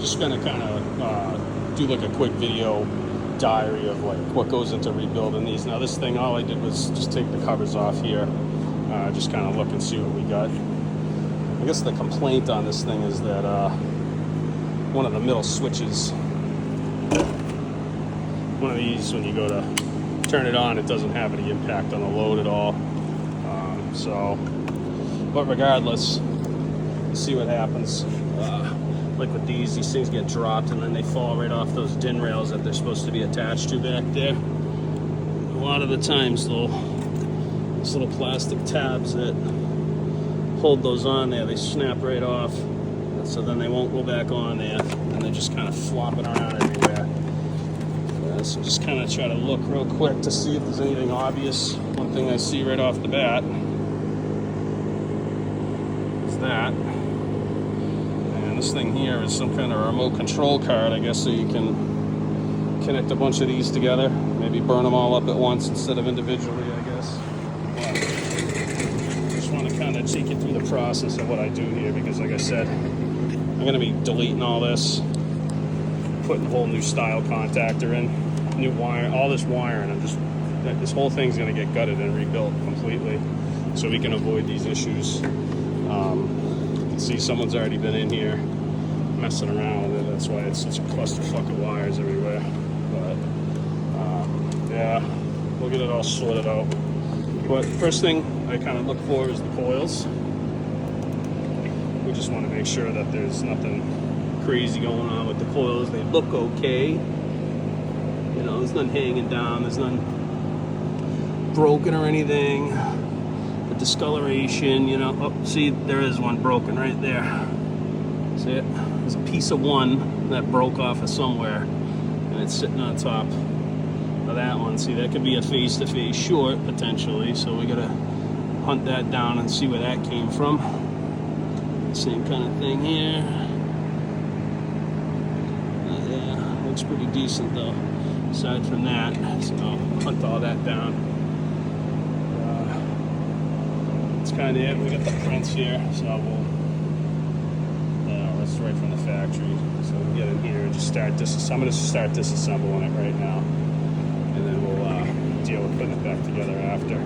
just gonna kind of do like a quick video diary of like what goes into rebuilding these. Now this thing, all I did was just take the covers off here, just kind of look and see what we got. I guess the complaint on this thing is that one of the middle switches, one of these, when you go to turn it on, it doesn't have any impact on the load at all. But regardless, let's see what happens. Like with these things get dropped and then they fall right off those DIN rails that they're supposed to be attached to back there. A lot of the times, these little plastic tabs that hold those on there, they snap right off. So then they won't go back on there, and they're just kind of flopping around everywhere. So just kind of try to look real quick to see if there's anything obvious. One thing I see right off the bat is that. And this thing here is some kind of remote control card, I guess, so you can connect a bunch of these together. Maybe burn them all up at once instead of individually, I guess. But I just want to kind of take you through the process of what I do here, because like I said, I'm going to be deleting all this, putting a whole new style contactor in, new wire, all this wiring. This whole thing's going to get gutted and rebuilt completely so we can avoid these issues. You can see someone's already been in here messing around with it. That's why it's such a clusterfuck of wires everywhere. But yeah, we'll get it all sorted out. But first thing I kind of look for is the coils. We just want to make sure that there's nothing crazy going on with the coils. They look okay. You know, there's nothing hanging down. There's nothing broken or anything. The discoloration, you know. Oh, see, there is one broken right there. See it? There's a piece of one that broke off of somewhere, and it's sitting on top of that one. See, that could be a face-to-face short, potentially. So we got to hunt that down and see where that came from. Same kind of thing here. Yeah, looks pretty decent though, aside from that. So hunt all that down. That's kind of it. We got the prints here, so that's right from the factory. So we'll get in here and just start I'm going to start disassembling it right now, and then we'll deal with putting it back together after.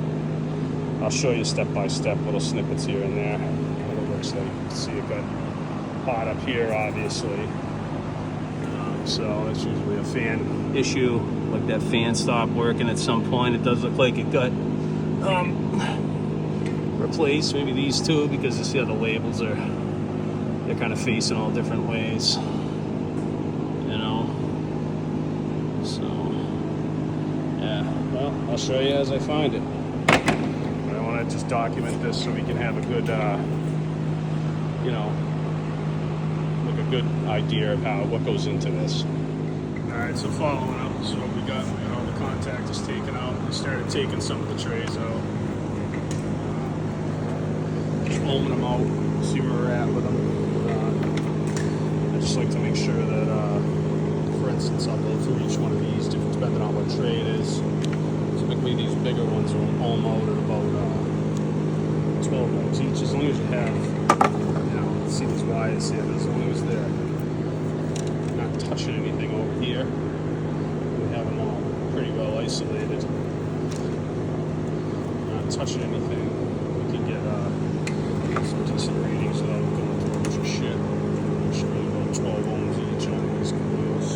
I'll show you step by step, little snippets here and there. So you can see it got hot up here, obviously. So that's usually a fan issue. Like that fan stopped working at some point. It does look like it got replaced. Maybe these two, because you see how the labels they're kind of facing all different ways. You know. So yeah. Well, I'll show you as I find it. I want to just document this so we can have a good. You know, like a good idea of what goes into this. All right, so following up, so what we got all the contactors taken out. We started taking some of the trays out, just foaming them out, see where we're at with them. I just like to make sure that, for instance, I'll go through each one of these, depending on what tray it is. Typically, these bigger ones will foam out at about 12 volts each, as long as you have. See these wires here, as long as they're not touching anything over here, we have them all pretty well isolated. Not touching anything, we can get some decent readings without going through a bunch of shit. It should be about 12 ohms each on these coils.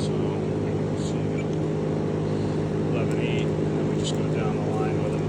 So you got 11.8, and then we just go down the line with them.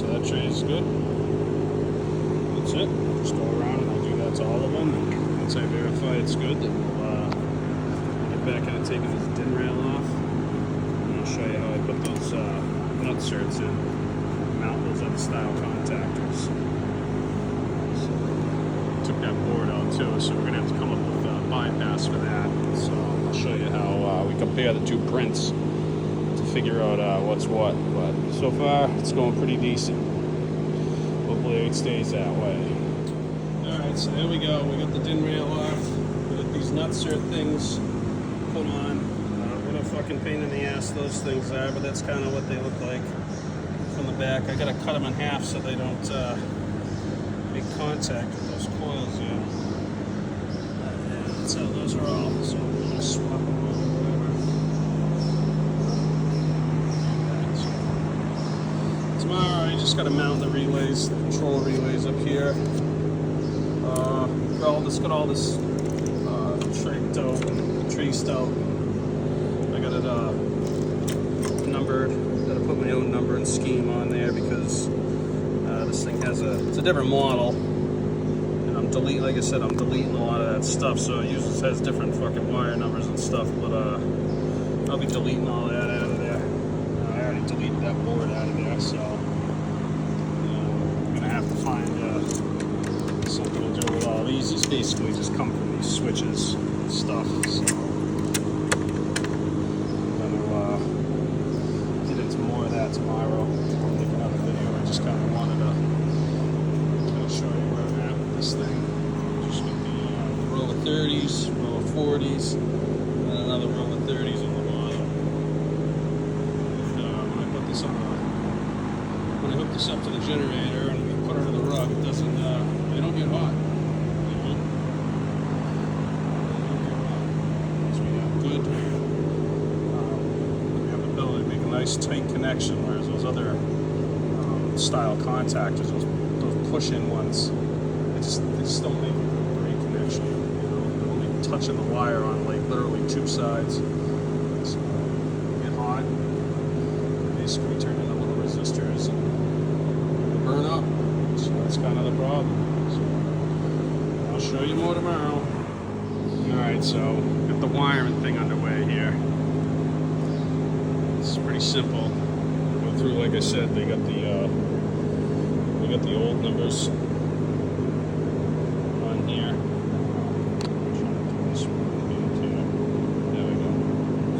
so that tray is good. That's it. Just go around and I'll do that to all of them. And once I verify it's good, then we'll get back into taking this DIN rail off. And I'll show you how I put those nut certs in. Mount those other style contactors. So, took that board out too, so we're going to have to come up with a bypass for that. So I'll show you how we compare the two prints to figure out what's what. But so far, it's going pretty decent. Hopefully it stays that way. Alright, so there we go. We got the DIN rail off. We got these nut cert things put on. What a fucking pain in the ass those things are, but that's kind of what they look like from the back. I gotta cut them in half so they don't make contact with those coils here. And that's how those are all. So I'm gonna swap them over, whatever. So, tomorrow I just gotta mount the relays, the control relays up here. Got all this tricked out and traced out. I got it numbered. Got to put my own number and scheme on there because this thing has it's a different model, and I'm deleting a lot of that stuff. So it has different fucking wire numbers and stuff. But I'll be deleting all that out of there. I already deleted that board out of there, so I'm gonna have to find something to do with all these. These basically just come from these switches and stuff. So I'm gonna get into more of that tomorrow. I'll make another video. I just kind of wanted to show you where I'm at with this thing. Just with the row of 30s, row of 40s, and another row of 30s on the bottom. And, when I put this on when I hook this up to the generator and we put her to the rug, it doesn't. They don't get hot. Nice tight connection, whereas those other style contactors, those push-in ones, they just don't make a great connection. They're only touching the wire on like literally two sides. So they get hot, they basically turn into little resistors and they burn up. So that's kind of the problem. So I'll show you more tomorrow. All right, so got the wiring thing underway here. It's pretty simple. Go through, like I said, they got the old numbers on here. There we go.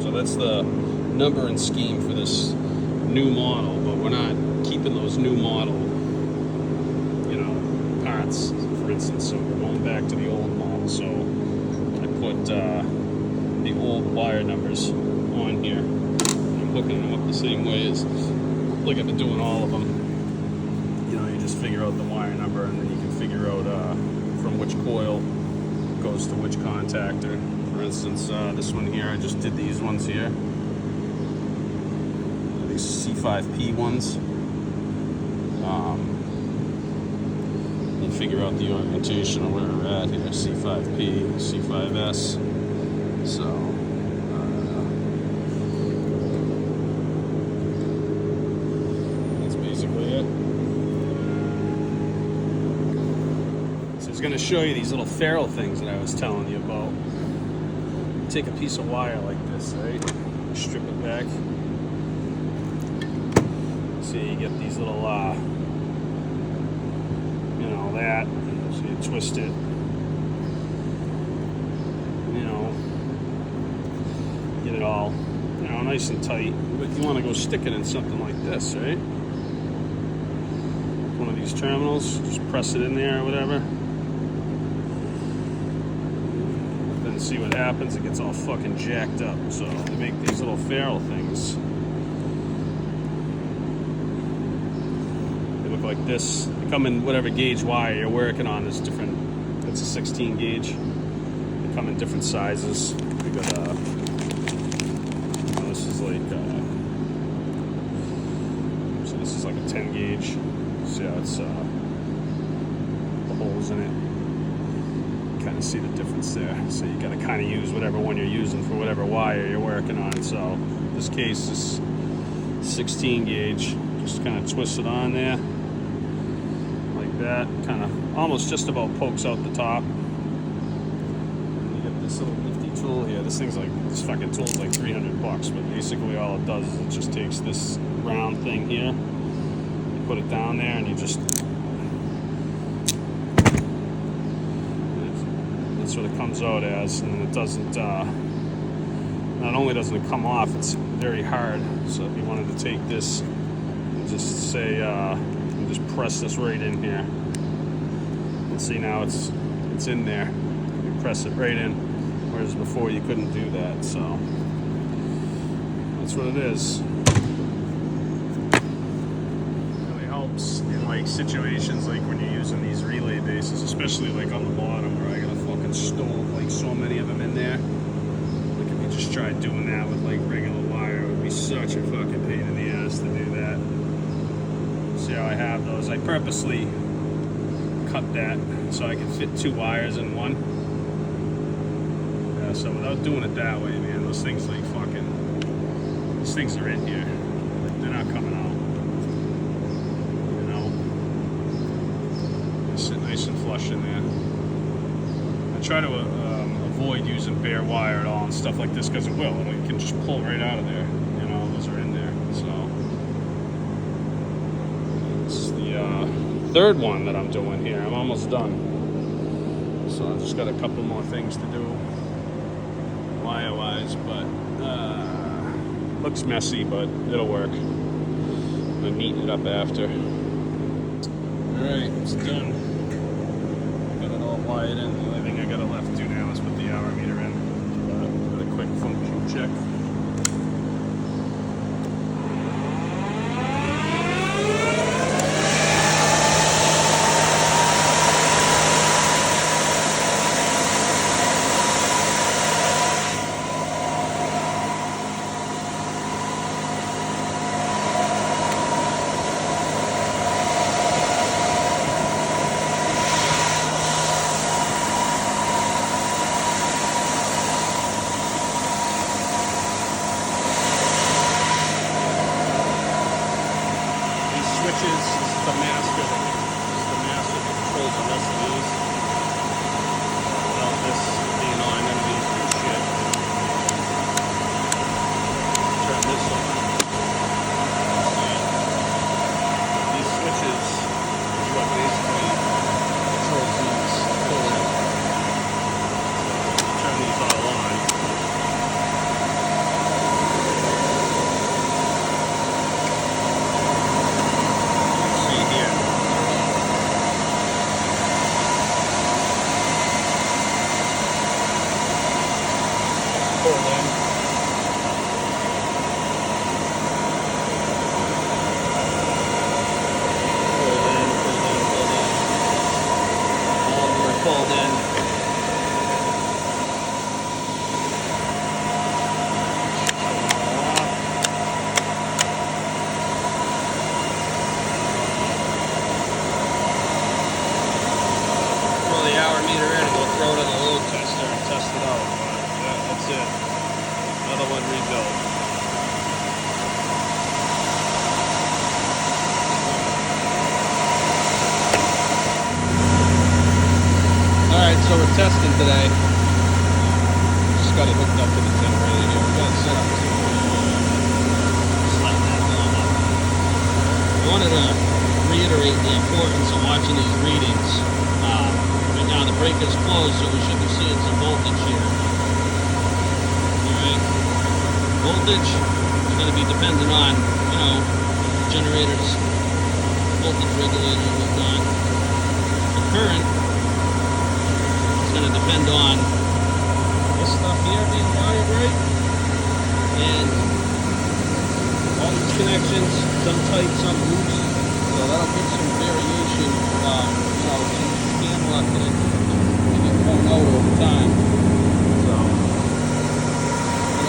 So that's the number and scheme for this new model, but we're not keeping those new model, parts, for instance. So we're going back to the old model. So I put the old wire numbers on here. Hooking them up the same way as like I've been doing all of them. You just figure out the wire number and then you can figure out from which coil goes to which contactor. For instance, this one here, I just did these ones here. These C5P ones. You figure out the orientation of where we're at here. C5P, C5S. So going to show you these little ferrule things that I was telling you about. Take a piece of wire like this, right? Strip it back. See, you get these little, that. So you twist it. Get it all, nice and tight. But you want to go stick it in something like this, right? One of these terminals, just press it in there or whatever. See what happens, it gets all fucking jacked up. So they make these little ferrule things. They look like this. They come in whatever gauge wire you're working on. There's different, it's a 16 gauge. They come in different sizes. We got this is like so this is like a 10 gauge. So yeah, it's the holes in it. Kind of see the difference there. So you got to kind of use whatever one you're using for whatever wire you're working on. So in this case is 16 gauge. Just kind of twist it on there. that. Kind of almost just about pokes out the top. And you get this little nifty tool here. This fucking tool's like 300 bucks, but basically all it does is it just takes this round thing here, you put it down there, and you just, that's what it comes out as. And it doesn't, not only doesn't it come off, it's very hard. So if you wanted to take this and just say, just press this right in here. And see, now it's in there. You press it right in, whereas before you couldn't do that. So that's what it is. It really helps in like situations like when you're using these relay bases, especially like on the bottom where I gotta fucking store like so many of them in there. Just tried doing that with like regular wire. It would be such a fucking pain in the ass to do that. See how I have those? I purposely cut that so I can fit 2 wires in one. Yeah, so without doing it that way, man, those things like fucking, these things are in here. They're not coming out. You know? They sit nice and flush in there. I try to avoid using bare wire at all and stuff like this because it will. You can just pull right out of there. You know, those are in there. So this is the third one that I'm doing here. I'm almost done. So I've just got a couple more things to do wire-wise, but looks messy, but it'll work. I'm gonna neaten it up after. Alright, it's done. Got it all wired in. The only thing I got left to do now is put the hour meter in. Got a quick function check. Switches, this is the master that controls the rest of these. Without this being on, none of these do shit. Turn this on. These switches is what basically controls these fully. Turn these all on. Pull in. Pull in, all of them are pulled in. Throw the hour meter in and we'll throw it in the load tester and test it out. That's it. Another one rebuilt. Alright, so we're testing today. Just got it hooked up to the generator here. We got it set up to slide that on up. I wanted to reiterate the importance of watching these readings. Right now the breaker's closed, so we should be seeing some voltage here. Voltage is going to be dependent on, you know, generators, voltage regulator and whatnot. The current is going to depend on this stuff here being wired right, and all these connections, some tight, some loose, so that'll give some variation, you know, in the lock and it get worn out over time. So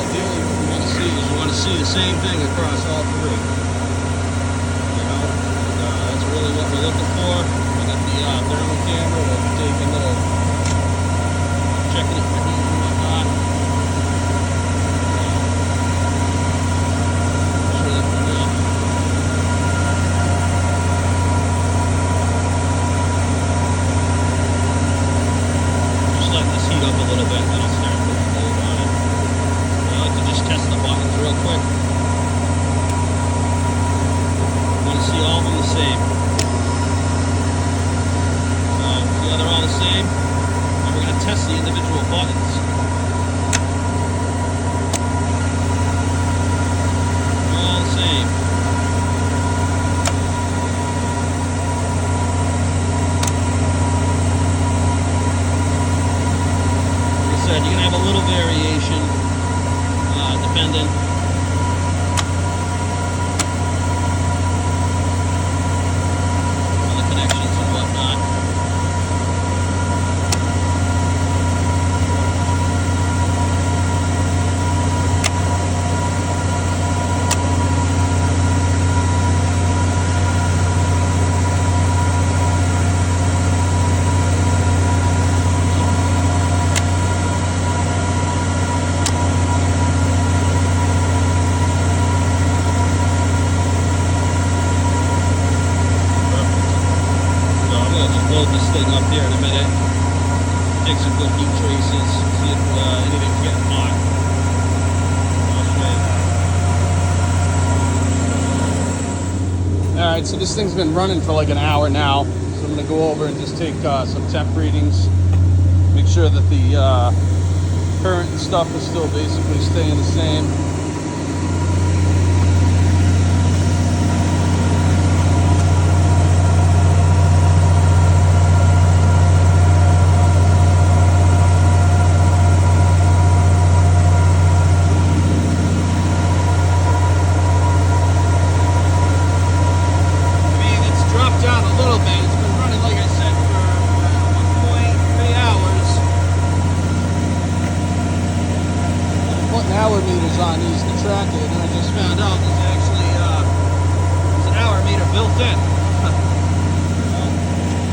ideally what we want to see is you want to see the same thing across all three. You know, that's really what we're looking for. We got the thermal camera to take a little, checking it for heat and whatnot. Just really for now. same. So, yeah, they're all the same. And we're going to test the individual buttons. They're all the same. Like I said, you're going to have a little variation depending. Load this thing up here in a minute. Take some good heat traces. See if anything's getting hot. Alright, so this thing's been running for like an hour now. So I'm going to go over and just take some temp readings. Make sure that the current and stuff is still basically staying the same. Hour meters on these to track it, and I just found out there's actually there's an hour meter built in.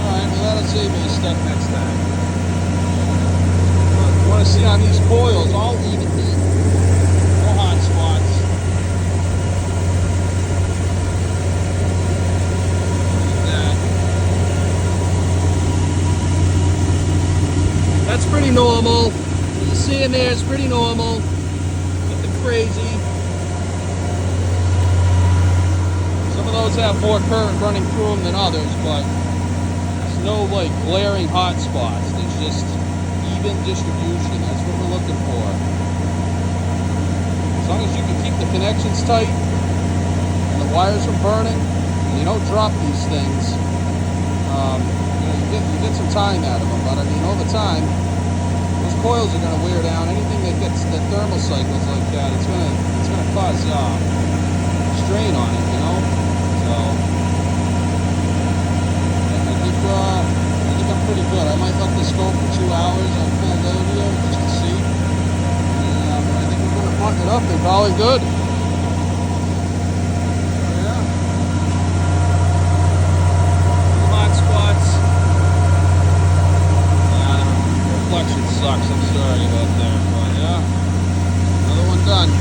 Alright, well that'll save me a step next time. But you want to see on these coils, all even heat, no hot spots. Like that. That's pretty normal. You see in there, it's pretty normal. Crazy. Some of those have more current running through them than others, but there's no like glaring hot spots. There's just even distribution. That's what we're looking for. As long as you can keep the connections tight and the wires from burning, and you don't drop these things, you get some time out of them. But I mean, over time, those coils are going to wear down. Anything that gets the thermal cycles like that, it's going to cause strain on it, you know. So I think I'm pretty good. I might let this go for 2 hours on full load here just to see. And, I think we're going to button it up and call it good. Yeah. Hot spots. Reflection sucks, I'm sorry about that, but yeah, another one done.